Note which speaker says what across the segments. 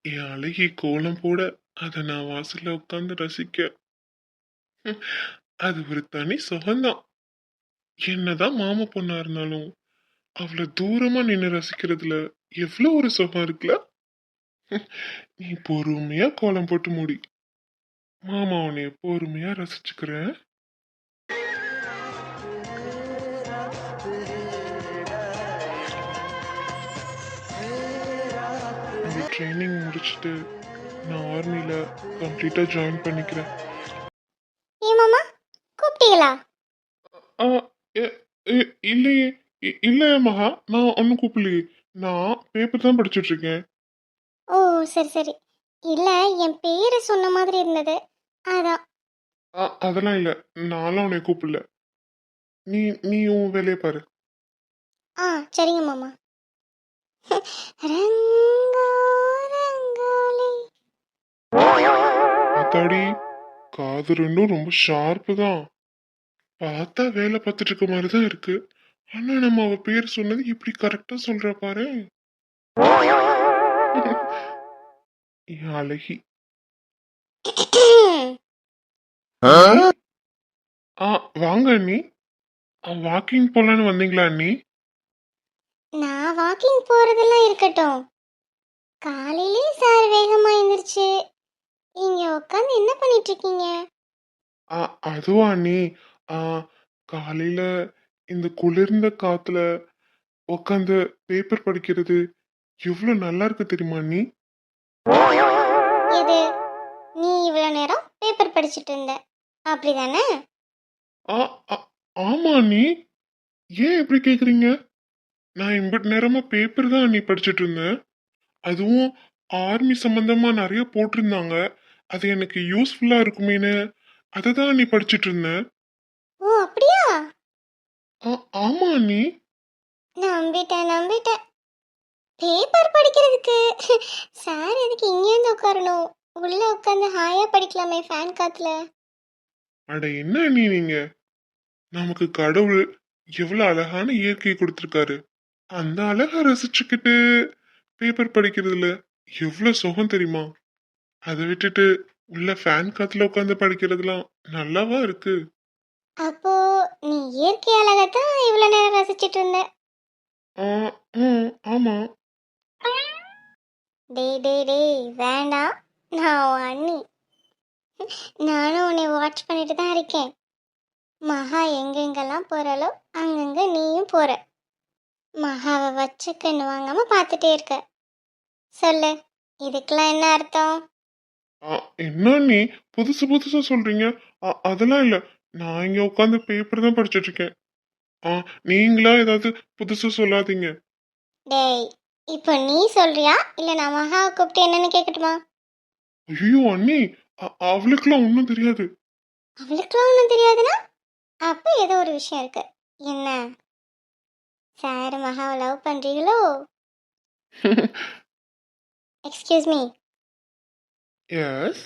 Speaker 1: என் அழகி கோலம் போட அத நான் வாசல்ல உட்கார்ந்து ரசிக்க அது ஒரு தனி சுகம்தான். என்னதான் மாமா பொண்ணா இருந்தாலும் அவளை தூரமா நின்னு ரசிக்கிறதுல எவ்வளவு ஒரு சுகம் இருக்குல்ல. நீ பொறுமையா கோலம் போட்டு முடி. மாமா உன்னைய பொறுமையா ரசிச்சுக்கிறேன். இந்த ட்ரைனிங் முடிச்சுட்டு நான் ஆர்மியில கம்ப்ளீட்டா ஜாயின் பண்ணிக்கிறேன்.
Speaker 2: ஏன் மாமா கூப்பிட்டீங்களா?
Speaker 1: ஆ, இல்லையே, இல்ல மகா, நான் ஒன்னும் கூப்பிடலையே. நான் பேப்பர் தான் படிச்சுட்டு இருக்கேன்.
Speaker 2: ஓ சரி சரி. இல்லை என் பேரை சொன்ன மாதிரி இருந்தது அதான்.
Speaker 1: அதெல்லாம் இல்ல, நான்லாம் உன்னை கூப்பிடல. நீ நீ உன் வேலையை பாரு.
Speaker 2: ஆ சரிங்க மாமா. ரங்கா ரங்காலி.
Speaker 1: அத்தாடி, காது ரெண்டும் ரொம்ப ஷார்ப்பு தான். பார்த்தா வேலை பார்த்துட்டு இருக்க மாதிரி தான் இருக்கு. ஆனா நம்ம அவ பேர் சொன்னது இப்படி கரெக்டா சொல்ற பாரு. என் அழகி. வாங்க அண்ணி. வாக்கிங் போலான்னு வந்தீங்களா அண்ணி?
Speaker 2: நான் வாக்கிங் போறதெல்லாம் இருக்கட்டும். காலையிலே சார் வேகமா எழுந்திருச்சு இங்க உட்காந்து என்ன பண்ணிட்டு இருக்கீங்க?
Speaker 1: அதுவா அண்ணி, ஆ, காலையில இந்த குளிர்ந்த காத்துல உட்காந்து பேப்பர் படிக்கிறது எவ்வளவு நல்லா இருக்கு தெரியுமா அண்ணி?
Speaker 2: எது? நீ இவ்வளவு நேரம் பேப்பர் படிச்சிட்டு இருந்த அப்படிதானே?
Speaker 1: ஆ, ஆமா அண்ணி. ஏன் இப்படி கேக்குறீங்க? நான் இம்பட் நேரமா பேப்பர் தான் அண்ணி படிச்சிட்டு இருந்தேன். அதுவும் ஆர்மி சம்பந்தமா நிறைய போட்டிருந்தாங்க. அது எனக்கு யூஸ்ஃபுல்லா இருக்குமேனு அதை தான் அண்ணி படிச்சிட்டு இருந்தேன்.
Speaker 2: ஓ அப்படியா?
Speaker 1: ஆமா அண்ணி.
Speaker 2: நம்பிட்டேன். பேப்பர் படிக்கிறதுக்கு சார் எதுக்கு இங்கேருந்து உட்காரணும்? உள்ள உட்காந்து ஹாயா படிக்கலாமே ஃபேன் காத்துல.
Speaker 1: அட என்ன அண்ணி நீங்க, நமக்கு கடவுள் எவ்வளவு அழகான இயற்கையை கொடுத்திருக்காரு. அந்த அழகை ரசிச்சுக்கிட்டு பேப்பர் படிக்கிறதுல எவ்வளவு சுகம் தெரியுமா? அதை விட்டுட்டு உள்ள ஃபேன் காத்துல உட்காந்து படிக்கிறதுலாம் நல்லாவா இருக்கு?
Speaker 2: அப்போ நீ இயற்கை அழகத்தான் இவ்வளவு நேரம் ரசிச்சிட்டு இருந்த.
Speaker 1: ஆ, ஆமா.
Speaker 2: டேய் வேண்டாம். நான் உன் அண்ணி. நானும் உன்னை வாட்ச் பண்ணிட்டு தான் இருக்கேன். மகா எங்கெங்கெல்லாம் போறாளோ அங்கங்க நீயும் போற. மகாவை வச்ச கண்ணு வாங்காம பார்த்துட்டே இருக்க. சொல்லு, இதுக்கெல்லாம் என்ன அர்த்தம்?
Speaker 1: என்ன நீ புதுசு புதுசா சொல்றீங்க? அதெல்லாம் இல்ல, நான் இங்க உட்காந்து பேப்பர் தான் படிச்சிட்டு இருக்கேன். நீங்களா ஏதாவது புதுசா சொல்லாதீங்க.
Speaker 2: டேய், இப்போ நீ சொல்றியா இல்ல நான் மகாவை கூப்பிட்டு என்னன்னு கேட்கட்டுமா?
Speaker 1: ஐயோ அண்ணி, அவளுக்குலாம் ஒன்றும் தெரியாது.
Speaker 2: அவளுக்குலாம் ஒன்றும் தெரியாதுன்னா அப்போ ஏதோ ஒரு விஷயம் இருக்கு. என்ன சார் மகாவை லவ் பண்றீங்களோ? Excuse me.
Speaker 1: எஸ்.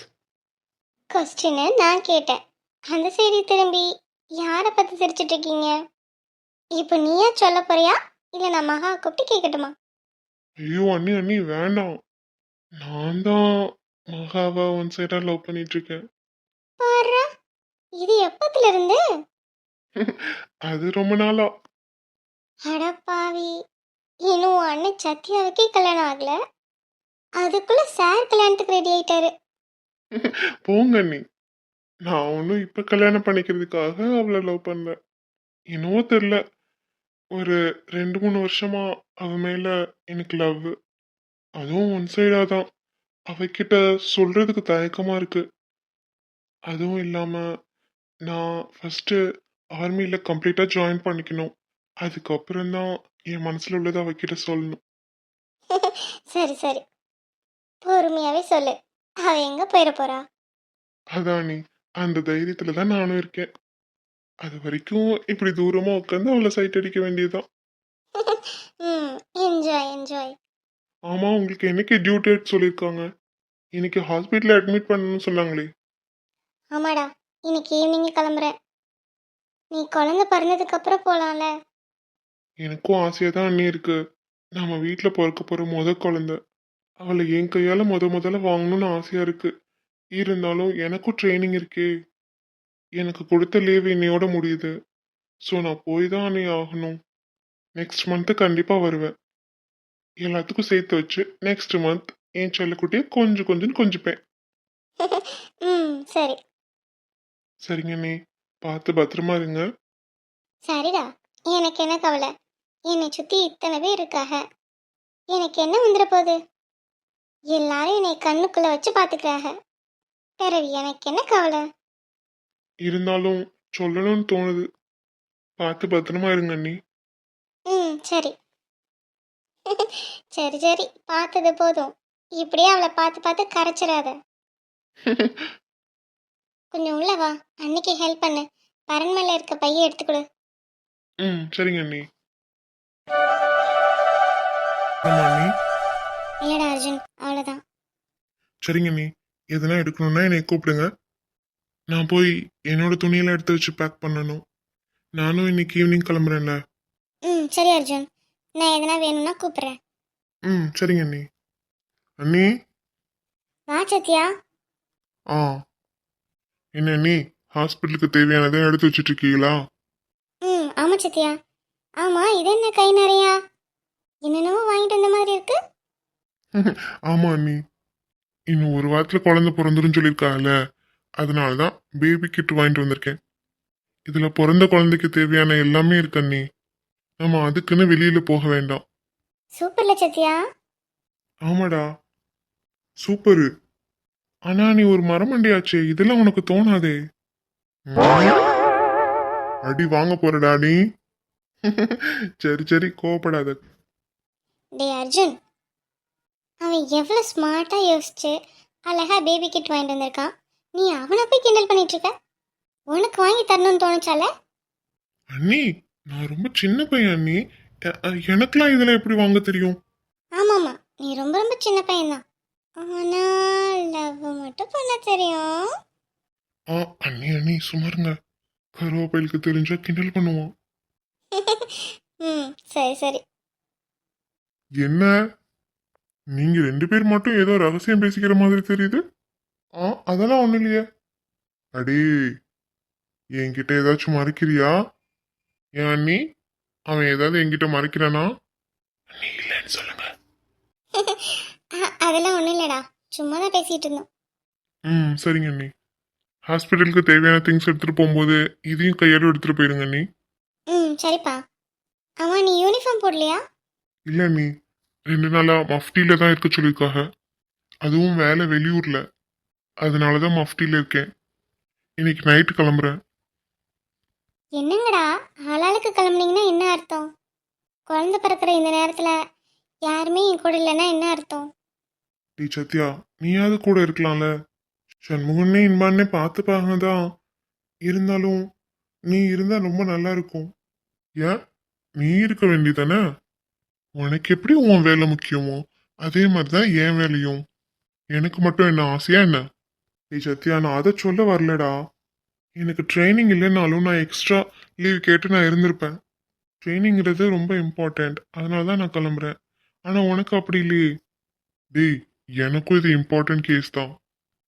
Speaker 2: கொஸ்டினை நான் கேட்டேன். அந்த சைடு திரும்பி யாரை பத்தி சிரிச்சிட்டு இருக்கீங்க? இப்போ நீயா சொல்ல போறியா இல்ல நான் மகாவை கூப்பிட்டு கேட்கட்டுமா?
Speaker 1: ஐயோ அண்ணி அண்ணி வேண்டாம். நான் தான் மகாவா ஒன் சைடா லவ் பண்ணிட்டு இருக்கேன்.
Speaker 2: பாரு, இது எப்பத்துல இருந்து?
Speaker 1: அது ரொம்ப நாளா.
Speaker 2: அடப்பாவி, இன்னும் அண்ணன் சத்யாவுக்கே கல்யாணம் ஆகல, அதுக்குள்ள சார் கல்யாணத்துக்கு ரெடி ஆயிட்டாரு.
Speaker 1: போங்க அண்ணி, நான் ஒன்றும் இப்ப கல்யாணம் பண்ணிக்கிறதுக்காக அவளை லவ் பண்ணல. என்னவோ தெரியல, ஒரு 2-3 வருஷமா அவ மேல எனக்கு லவ். அதுவும் ஒன் சைடா தான். அவகிட்ட சொல்றதுக்கு தயக்கமா இருக்கு. அதுவும் இல்லாம நான் ஃபர்ஸ்ட் ஆர்மியில கம்ப்ளீட்டா ஜாயின் பண்ணிக்கணும். அதுக்கப்புறம் தான் என் மனசுல உள்ளதை அவகிட்ட சொல்லணும்.
Speaker 2: சரி சரி, பொறுமையாவே சொல்லு. அவ எங்க போயிட போறா?
Speaker 1: அதான் நீ, அந்த தைரியத்துல தான் நானும் இருக்கேன். அது வரைக்கும் இப்படி தூரமா உட்காந்து அவளை சைட் அடிக்க வேண்டியதுதான்.
Speaker 2: Enjoy enjoy.
Speaker 1: ஆமா, உங்களுக்கு என்னைக்கு டியூ டேட் சொல்லியிருக்காங்க? இன்னைக்கு ஹாஸ்பிட்டல்ல அட்மிட் பண்ணணும்னு சொன்னாங்களே.
Speaker 2: ஆமாடா, இன்னைக்கு ஈவினிங் கிளம்புறேன். நீ குழந்தை பிறந்ததுக்கு அப்புறம் போலாம்ல?
Speaker 1: எனக்கும் ஆசையா தான் அண்ணி இருக்கு. நம்ம வீட்ல பொறக்க போற குழந்தை. அவளை என் கையால முதல்ல வாங்கணும்னு ஆசையா இருக்கு. இருந்தாலும் எனக்கும் ட்ரைனிங் இருக்கே. எனக்கு கொடுத்த லீவ் இன்னையோட முடியுது. ஸோ நான் போய் தான் அண்ணி ஆகணும். நெக்ஸ்ட் மந்த் கண்டிப்பா வருவேன். எல்லாத்துக்கும் சேர்த்து வச்சு நெக்ஸ்ட் மந்த் என் செல்லக்குட்டியை கொஞ்சம் கொஞ்சம் கொஞ்சிப்பேன்.
Speaker 2: ம் சரி.
Speaker 1: சரிங்க அண்ணி. பார்த்து பத்திரமா இருங்க.
Speaker 2: சரிடா, எனக்கு என்ன கவலை? என்னை சுற்றி இத்தனை பேர் இருக்காக. எனக்கு என்ன வந்துட போகுது? எல்லாரும் என்னை கண்ணுக்குள்ளே வச்சு பார்த்துக்கிறாங்க. பிறகு எனக்கு என்ன கவலை?
Speaker 1: இருந்தாலும் சொல்லணும்னு தோணுது. பார்த்து பத்திரமா இருங்க அண்ணி.
Speaker 2: ம் சரி. சரி சரி, பார்த்தது போதும். இப்படியே அவளை பார்த்து பார்த்து கரைச்சிடாத. கொஞ்சம் உள்ள வா, அன்னைக்கு ஹெல்ப் பண்ணு. பரண்மேல இருக்க பைய எடுத்துக்கொடு.
Speaker 1: ம் சரிங்க அண்ணி. ஆமா அண்ணி.
Speaker 2: இல்லடா அர்ஜுன், அவ்வளோதான்.
Speaker 1: சரிங்க அண்ணி. எதனா எடுக்கணும்னா என்னை கூப்பிடுங்க. நான் போய் என்னோட துணியெல்லாம் எடுத்து வச்சு பேக் பண்ணணும். நானும் இன்னைக்கு ஈவினிங் கிளம்புறேன்ல.
Speaker 2: ம் சரி அர்ஜுன், நான் எதனா வேணும்னா கூப்பிட்றேன்.
Speaker 1: ம் சரிங்க அண்ணி. அண்ணி.
Speaker 2: வா சத்யா.
Speaker 1: ஆ. என்ன அண்ணி, ஹாஸ்பிட்டலுக்கு தேவையானதை எடுத்து வச்சுட்டு இருக்கீங்களா?
Speaker 2: ம் ஆமாம் சத்யா. ஆமாம், இது என்ன கை நிறையா என்னென்னவோ வாங்கிட்டு வந்த மாதிரி இருக்கு?
Speaker 1: ஆமா அண்ணி. இன்னும் ஒரு வாரத்துல குழந்தை பிறந்துரும் சொல்லியிருக்காங்கல்ல. அதனால தான் பேபி கிட் வாங்கிட்டு வந்திருக்கேன். இதுல பிறந்த குழந்தைக்கு தேவையான எல்லாமே இருக்கு அண்ணி. நம்ம அதுக்குன்னு வெளியில போக வேண்டாம்.
Speaker 2: சூப்பர்ல சத்யா.
Speaker 1: ஆமாடா, சூப்பரு. ஆனா நீ ஒரு மரமண்டையாச்சே, இதெல்லாம் உனக்கு தோணாதே. ம், அடி வாங்க போறடா நீ. சரி சரி, கோவப்படாத.
Speaker 2: டே அர்ஜுன், அவன் எவ்வளோ ஸ்மார்ட்டாக யோசிச்சு அழகா பேபி கிட் வாங்கிட்டு வந்திருக்கான். நீ அவனை போய் கிண்டல் பண்ணிட்டு இருக்க. உனக்கு வாங்கி தரணும்னு தோணுச்சால?
Speaker 1: அண்ணி, நான் ரொம்ப சின்ன பையன் அண்ணி. எனக்கெல்லாம் இதெல்லாம் எப்படி வாங்க தெரியும்?
Speaker 2: ஆமாம்மா, நீ ரொம்ப ரொம்ப சின்ன பையன்தான். ஆனால் லவ் மட்டும் பண்ண தெரியும்.
Speaker 1: ஆ அண்ணி அண்ணி சுமாருங்க. கருவாப்பைலுக்கு தெரிஞ்சா கிண்டல் பண்ணுவான்.
Speaker 2: ம் சரி சரி.
Speaker 1: என்ன, நீங்க ரெண்டு பேர் மட்டும் ஏதோ ரகசியம் பேசிக்கிற மாதிரி தெரியுது. அதெல்லாம் ஒண்ணு இல்லையே. அடே, என்கிட்ட ஏதாச்சும் மறைக்கிறியா? ஏன் அண்ணி, அவன் ஏதாவது என்கிட்ட மறைக்கிறானா? அண்ணி இல்லைன்னு சொல்லுங்க.
Speaker 2: அதெல்லாம் ஒன்றும் இல்லைடா, சும்மா தான் பேசிகிட்டு இருந்தோம்.
Speaker 1: ம் சரிங்க அண்ணி. ஹாஸ்பிட்டலுக்கு தேவையான திங்ஸ் எடுத்துட்டு போகும்போது இதையும் கையோட எடுத்துட்டு போயிருங்க அண்ணி.
Speaker 2: ம் சரிப்பா. ஆமாம், நீ யூனிஃபார்ம் போடலையா?
Speaker 1: இல்ல அண்ணி, 2 நாளா மஃப்டியில தான் இருக்க சொல்லியிருக்காங்க. அதுவும் வேலை வெளியூர்ல. அதனாலதான் மஃப்டியில இருக்கேன். இன்னைக்கு நைட்டு கிளம்புறேன்.
Speaker 2: என்னங்கடா, ஆளாளுக்கு கிளம்புனீங்கன்னா என்ன அர்த்தம்? குழந்தை பிறக்கிற இந்த நேரத்தில் யாருமே என் கூட இல்லைன்னா என்ன அர்த்தம்?
Speaker 1: டீ சத்யா, நீயாவது கூட இருக்கலாம்ல. சண்முகனே இன்பானே பார்த்துப்பாங்க தான். இருந்தாலும் நீ இருந்தா ரொம்ப நல்லா இருக்கும். ஏன், நீ இருக்க வேண்டியதானே? உனக்கு எப்படி உன் வேலை முக்கியமோ அதே மாதிரிதான் என் வேலையும். எனக்கு மட்டும் என்ன ஆசையா என்ன? டீ சத்யா, நான் அதை சொல்ல வரலடா. எனக்கு ட்ரைனிங் இல்லைனாலும் நான் எக்ஸ்ட்ரா லீவ் கேட்டு நான் இருந்திருப்பேன். ட்ரைனிங்கிறது ரொம்ப இம்பார்ட்டண்ட். அதனால தான் நான் கிளம்புறேன். ஆனா உனக்கு அப்படி இல்லையே. டேய், எனக்கும் இது இம்பார்ட்டன்ட் கேஸ் தான்.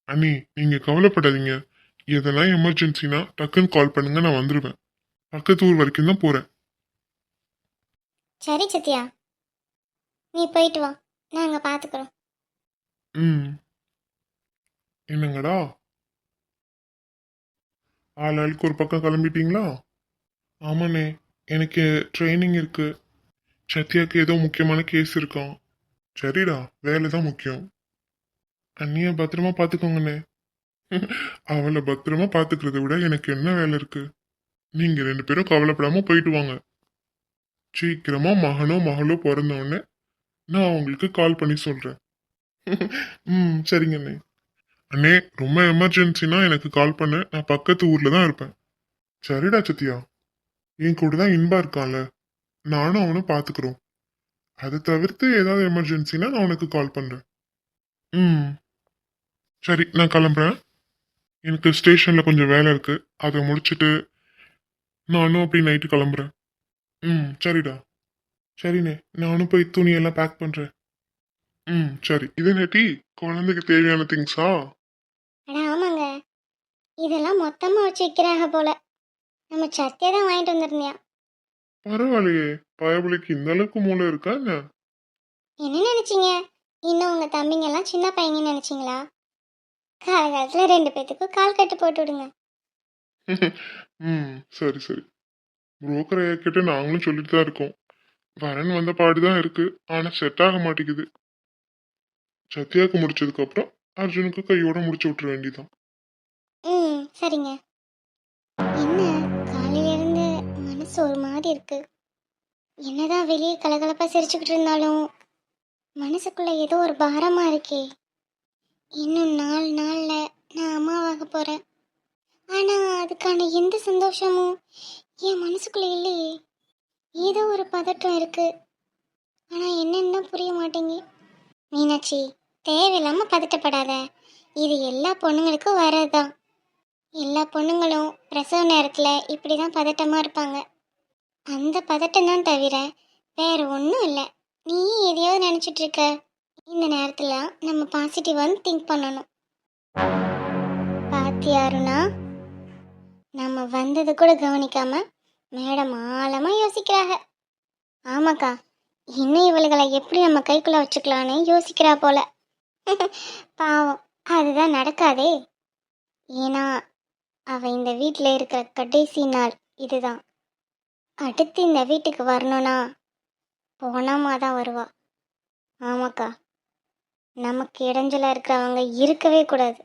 Speaker 1: அண்ணி, நீங்க கவலைப்படாதீங்க. எதெல்லாம் எமர்ஜென்சினா டக்குன்னு கால் பண்ணுங்க, நான் வந்துடுவேன். பக்கத்து ஊர் வரைக்கும் தான் போறேன்.
Speaker 2: சரி சத்யா, நீ போயிட்டு வா, நாங்கள் பார்த்துக்குறோம்.
Speaker 1: ம். என்னங்கடா, ஆளுக்கு ஒரு பக்கம் கிளம்பிட்டீங்களா? ஆமாண்ணே, எனக்கு ட்ரைனிங் இருக்கு. சத்யாக்கு ஏதோ முக்கியமான கேஸ் இருக்கான். சரிடா, வேலை தான் முக்கியம். அண்ணிய பத்திரமா பாத்துக்கோங்கண்ணே. அவளை பத்திரமா பாத்துக்கிறத விட எனக்கு என்ன வேலை இருக்கு? நீங்க 2 பேரும் கவலைப்படாம போயிட்டு வாங்க. சீக்கிரமா மகனோ மகளோ பிறந்தோடனே நான் உங்களுக்கு கால் பண்ணி சொல்றேன். ம் சரிங்க அண்ணே. அண்ணே, ரொம்ப எமர்ஜென்சினா எனக்கு கால் பண்ணு. நான் பக்கத்து ஊர்ல தான் இருப்பேன். சரிடா சத்யா. என் கூட தான் இன்பா இருக்கான்ல, நானும் அவனும் பாத்துக்கிறோம். அதை தவிர்த்து ஏதாவது எமர்ஜென்சினா நான் உனக்கு கால் பண்றேன். ம் சரி, நான் கிளம்புறேன். எனக்கு ஸ்டேஷன்ல கொஞ்சம் வேலை இருக்கு. அதை முடிச்சுட்டு நானும் அப்படி நைட்டு கிளம்புறேன். ம் சரிடா. சரிண்ணே, நானும் போய் துணியெல்லாம் பேக் பண்றேன். ம், சரி. இது நெட்டி குழந்தைக்கு தேவையான திங்ஸா?
Speaker 2: அட ஆமாங்க, இதெல்லாம் மொத்தமா வச்சு வைக்கிறாங்க போல. நம்ம சத்தியா தான் வாங்கிட்டு வந்திருந்தியா?
Speaker 1: பரவாயில்லையே, பயபுலிக்கு இந்த அளவுக்கு மூளை இருக்கா என்ன?
Speaker 2: என்ன நினைச்சீங்க? இன்னும் உங்க தம்பிங்க எல்லாம் சின்ன பையங்கன்னு நினைச்சீங்களா? காலகாலத்துல 2 பேத்துக்கும் கால் கட்டு போட்டு விடுங்க.
Speaker 1: ம், சரி சரி. புரோக்கர் ஐயா கிட்ட நாங்களும் சொல்லிட்டு தான் இருக்கோம். வரன் வந்த பாடுதான் இருக்கு, ஆனா செட் ஆக மாட்டேங்குது. சத்யாவுக்கு முடிச்சதுக்கு அப்புறம் அர்ஜுனுக்கு கையோட முடிச்சு விட்டுற வேண்டியதான்.
Speaker 2: ம், சரிங்க. என்ன காலையில இருந்து மனசு ஒரு மாதிரி இருக்கு. என்னதான் வெளியே கலகலப்பா சிரிச்சுக்கிட்டு இருந்தாலும் மனசுக்குள்ள ஏதோ ஒரு பாரமா இருக்கே. இன்னும் 4 நாள்ல நான் அம்மாவாக போறேன். ஆனா அதுக்கான எந்த சந்தோஷமும் என் மனசுக்குள்ள இல்லையே. ஏதோ ஒரு பதட்டம் இருக்கு. ஆனா என்னன்னு தான் புரிய மாட்டேங்கி. மீனாட்சி, தேவையில்லாம பதட்டப்படாத. இது எல்லா பொண்ணுங்களுக்கும் வரதுதான். எல்லா பொண்ணுங்களும் பிரசவ நேரத்துல இப்படிதான் பதட்டமா இருப்பாங்க. அந்த பதட்டம் தான் தவிர வேற ஒன்றும் இல்லை. நீ எதையாவது நினைச்சிட்டு இருக்க. இந்த நேரத்துல நம்ம பாசிட்டிவான்னு திங்க் பண்ணணும். பாத்தியாருனா நம்ம வந்தது கூட கவனிக்காம மேடம் ஆழமா யோசிக்கிறாங்க. ஆமாக்கா, இன்னும் இவளுகளை எப்படி நம்ம கைக்குள்ள வச்சுக்கலான்னு யோசிக்கிறா போல. பாவம், அதுதான் நடக்காதே. ஏன்னா அவ இந்த வீட்டில் இருக்கிற கடைசி நாள் இதுதான். அடுத்து இந்த வீட்டுக்கு வரணும்னா போனாமா தான் வருவா. ஆமாக்கா, நமக்கு இடைஞ்சலா இருக்கிறவங்க இருக்கவே கூடாது.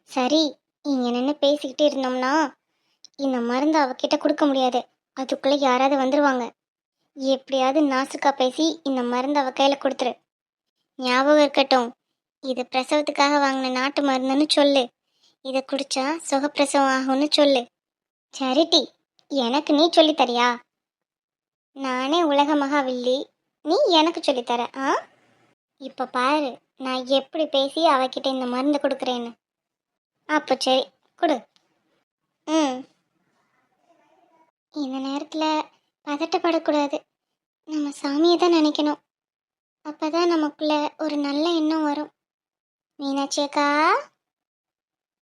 Speaker 2: சரி, இங்க நின்று பேசிக்கிட்டே இருந்தோம்னா இந்த மருந்து அவகிட்ட கொடுக்க முடியாது. அதுக்குள்ள யாராவது வந்துருவாங்க. எப்படியாவது நாசுக்கா பேசி இந்த மருந்து அவ கையில கொடுத்துரு. ஞாபகம் இருக்கட்டும், இது பிரசவத்துக்காக வாங்கின நாட்டு மருந்துன்னு சொல்லு. இதை குடிச்சா சுகப்பிரசவம் ஆகும்னு சொல்லு. சரிட்டி, எனக்கு நீ சொல்லி தரியா? நானே உலக மகாவில்லி, நீ எனக்கு சொல்லித்தர. இப்ப பாரு, நான் எப்படி பேசி அவகிட்ட இந்த மருந்து கொடுக்குறேன்னு. அப்போ சரி, கொடு. ம், இந்த நேரத்துல பதட்டப்படக்கூடாது. நம்ம சாமியை தான் நினைக்கணும். அப்பதான் நமக்குள்ள ஒரு நல்ல எண்ணம் வரும். மீனாட்சி அக்கா,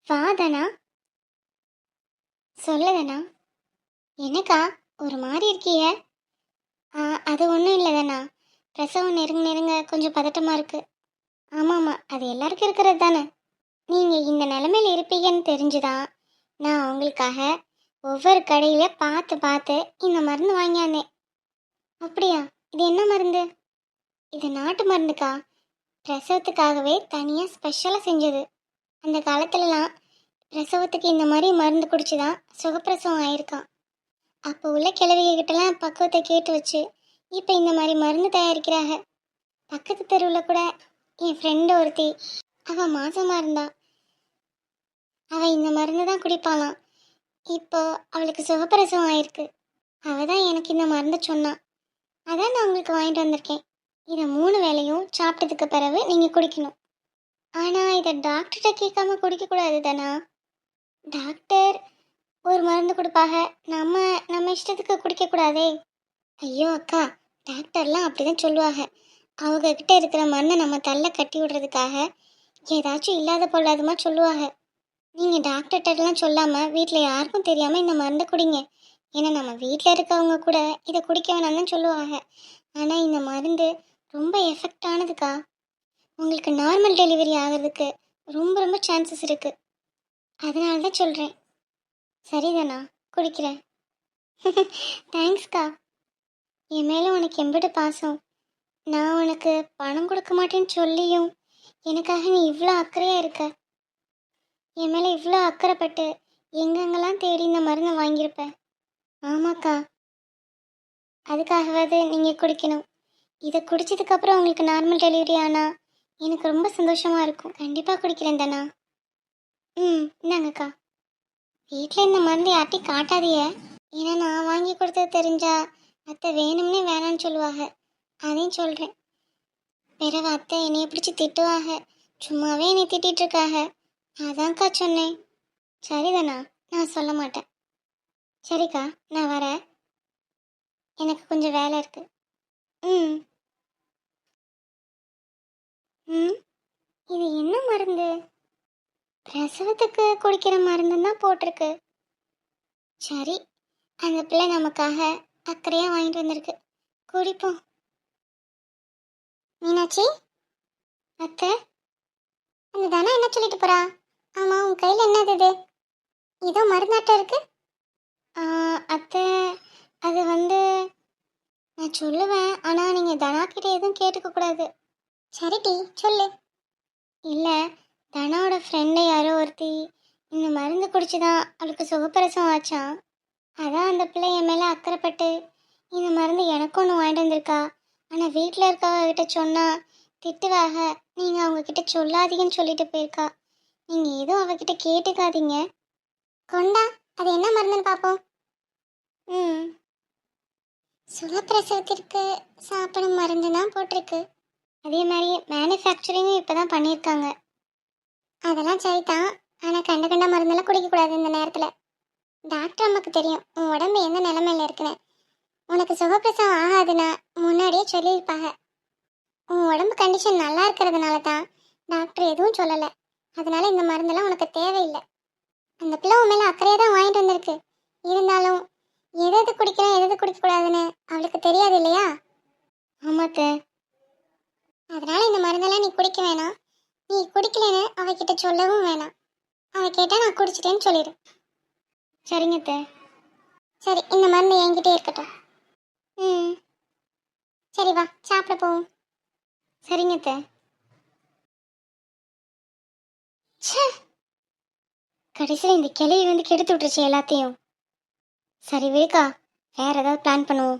Speaker 2: வாதனா, சொல்லுதனா. என்னக்கா ஒரு மாதிரி இருக்கிய? அது ஒன்றும் இல்லைதானா, பிரசவம் நெருங்க நெருங்க கொஞ்சம் பதட்டமா இருக்கு. ஆமாம்மா, அது எல்லாருக்கும் இருக்கிறது தானே. நீங்கள் இந்த நிலமையில இருப்பீங்கன்னு தெரிஞ்சுதான் நான் உங்களுக்காக ஒவ்வொரு கடையில பார்த்து பார்த்து இந்த மருந்து வாங்கியாந்தேன். அப்படியா? இது என்ன மருந்து? இது நாட்டு மருந்துக்கா. பிரசவத்துக்காகவே தனியாக ஸ்பெஷலாக செஞ்சது. அந்த காலத்துலலாம் பிரசவத்துக்கு இந்த மாதிரி மருந்து குடிச்சு தான் சுகப்பிரசவம் ஆயிருக்கான். அப்போ உள்ள கிழவிகிட்டலாம் பக்குவத்தை கேட்டு வச்சு இப்போ இந்த மாதிரி மருந்து தயாரிக்கிறாங்க. பக்கத்து தெருவில் கூட என் ஃப்ரெண்டு ஒருத்தி, அவள் மாசமாக இருந்தா. அவள் இந்த மருந்து தான் குடிப்பாளாம். இப்போ அவளுக்கு சுகப்பிரசவம் ஆயிருக்கு. அவள் தான் எனக்கு இந்த மருந்து சொன்னான். அதான் நான் உங்களுக்கு வாங்கிட்டு வந்திருக்கேன். இதை 3 வேளையும் சாப்பிட்டதுக்கு பிறகு நீங்கள் குடிக்கணும். ஆனால் இதை டாக்டர்கிட்ட கேட்காம குடிக்கக்கூடாது தானா? டாக்டர் ஒரு மருந்து கொடுப்பாங்க, நம்ம நம்ம இஷ்டத்துக்கு குடிக்கக்கூடாதே. ஐயோ அக்கா, டாக்டர்லாம் அப்படி தான் சொல்லுவாங்க. அவங்கக்கிட்ட இருக்கிற மருந்தை நம்ம தள்ள கட்டி விடுறதுக்காக ஏதாச்சும் இல்லாத பொல்லாதமா சொல்லுவாங்க. நீங்கள் டாக்டர்கிட்டலாம் சொல்லாமல் வீட்டில் யாருக்கும் தெரியாமல் இந்த மருந்தை குடிங்க. ஏன்னா நம்ம வீட்டில் இருக்கவங்க கூட இதை குடிக்க வேணாம்னு தான் சொல்லுவாங்க. ஆனால் இந்த மருந்து ரொம்ப எஃபெக்ட் ஆனதுக்கா. உங்களுக்கு நார்மல் டெலிவரி ஆகிறதுக்கு ரொம்ப ரொம்ப சான்சஸ் இருக்குது. அதனால தான் சொல்கிறேன். சரிதானா? குடிக்கிறேன். தேங்க்ஸ்க்கா. என் மேலே உனக்கு எம்பிட்டு பாசம். நான் உனக்கு பணம் கொடுக்க மாட்டேன்னு சொல்லியும் எனக்காக நீ இவ்வளோ அக்கறையாக இருக்க. என் மேலே இவ்வளோ அக்கறைப்பட்டு எங்கெங்கெல்லாம் தேடி இந்த மருந்தை வாங்கியிருப்ப. ஆமாக்கா, அதுக்காகவாது நீங்கள் குடிக்கணும். இதை குடிச்சதுக்கப்புறம் உங்களுக்கு நார்மல் டெலிவரி ஆனால் எனக்கு ரொம்ப சந்தோஷமாக இருக்கும். கண்டிப்பாக குடிக்கிறேன் தானா? ம், இந்தாங்கக்கா. வீட்டில் இந்த மருந்து யார்ட்டையும் காட்டாதீங்க. ஏன்னா நான் வாங்கி கொடுத்தது தெரிஞ்சா அத்தை வேணும்னே வேணான்னு சொல்லுவாங்க. அதையும் சொல்கிறேன். பிறகு அத்தை என்னைய பிடிச்சி திட்டுவாங்க. சும்மாவே என்னை திட்டிகிட்டு இருக்காங்க. அதான்க்கா சொன்னேன். சரிதானா? நான் சொல்ல மாட்டேன். சரிக்கா, நான் வரேன். எனக்கு கொஞ்சம் வேலை இருக்குது. ம். ம். இது என்ன மருந்து? பிரசவத்துக்கு குடிக்கிற மருந்துன்னு தான் போட்டிருக்கு. சரி, அந்த பிள்ளை நமக்காக அக்கறையா வாங்கிட்டு வந்திருக்கு. குடிப்போம். மீனாட்சி, அத்தை, அந்த தனா என்ன சொல்லிட்டு போறா? ஆமா, உன் கையில என்னது இது? ஏதோ மருந்தாட்டம் இருக்கு. ஆ, அத்தை, அது வந்து நான் சொல்லுவேன். ஆனா நீங்க தனா கிட்ட எதுவும் கேட்டுக்க கூடாது. சரி டி, சொல்லு. இல்ல, தனாவோட ஃப்ரெண்டு யாரோ ஒருத்தி இந்த மருந்து குடிச்சுதான் அவளுக்கு சுகப்பிரசவம் ஆச்சாம். அதான் அந்த பிள்ளை என் மேல அக்கறைப்பட்டு இந்த மருந்து எனக்கும் ஒன்று வாங்கிட்டு வந்திருக்கா. ஆனா வீட்டில் இருக்கவங்க கிட்ட சொன்னா திட்டுவாக, நீங்க அவங்க கிட்ட சொல்லாதீங்கன்னு சொல்லிட்டு போயிருக்கா. நீங்க எதுவும் அவகிட்ட கேட்டுக்காதீங்க. கொண்டா, அது என்ன மருந்துன்னு பார்ப்போம். ம். சுகப்பிரசவத்திற்கு சாப்பிடும் மருந்து தான் போட்டிருக்கு. அதே மாதிரி மேனுஃபேக்சரிங்கும் இப்போ தான் பண்ணியிருக்காங்க. அதெல்லாம் சரிதான். ஆனால் கண்ட கண்ட மருந்தெல்லாம் குடிக்கக்கூடாது இந்த நேரத்தில். டாக்டர் அம்மாக்கு தெரியும் உன் உடம்பு எந்த நிலைமையில இருக்குன்னு. உனக்கு சுகப்பிரசவம் ஆகாதுன்னா முன்னாடியே சொல்லியிருப்பாங்க. உன் உடம்பு கண்டிஷன் நல்லா இருக்கிறதுனால தான் டாக்டர் எதுவும் சொல்லலை. அதனால இந்த மருந்தெல்லாம் உனக்கு தேவையில்லை. அந்த பிள்ளை உன் மேலே அக்கறையாக தான் வாங்கிட்டு வந்திருக்கு. இருந்தாலும் எது குடிக்கணும் எது குடிக்கக்கூடாதுன்னு அவளுக்கு தெரியாது இல்லையா? ஆமாத்த. அதனால இந்த மருந்தெல்லாம் நீ குடிக்க வேணாம். நீ குடிக்கலன்னு அவகிட்ட சொல்லவும் வேணாம். அவ கேட்டால் நான் குடிச்சிட்டேன்னு சொல்லிடு. சரிங்கத்த. சரி, இந்த மருந்து என்கிட்டே இருக்கட்டும். ம். சரி வா, சாப்பிட போவோம். சரிங்கத்த. ச்சே, கடைசியில் இந்த கிளவி வந்து கெடுத்து விட்டுருச்சு எல்லாத்தையும். சரி விடுக்கா, வேற ஏதாவது பிளான் பண்ணுவோம்.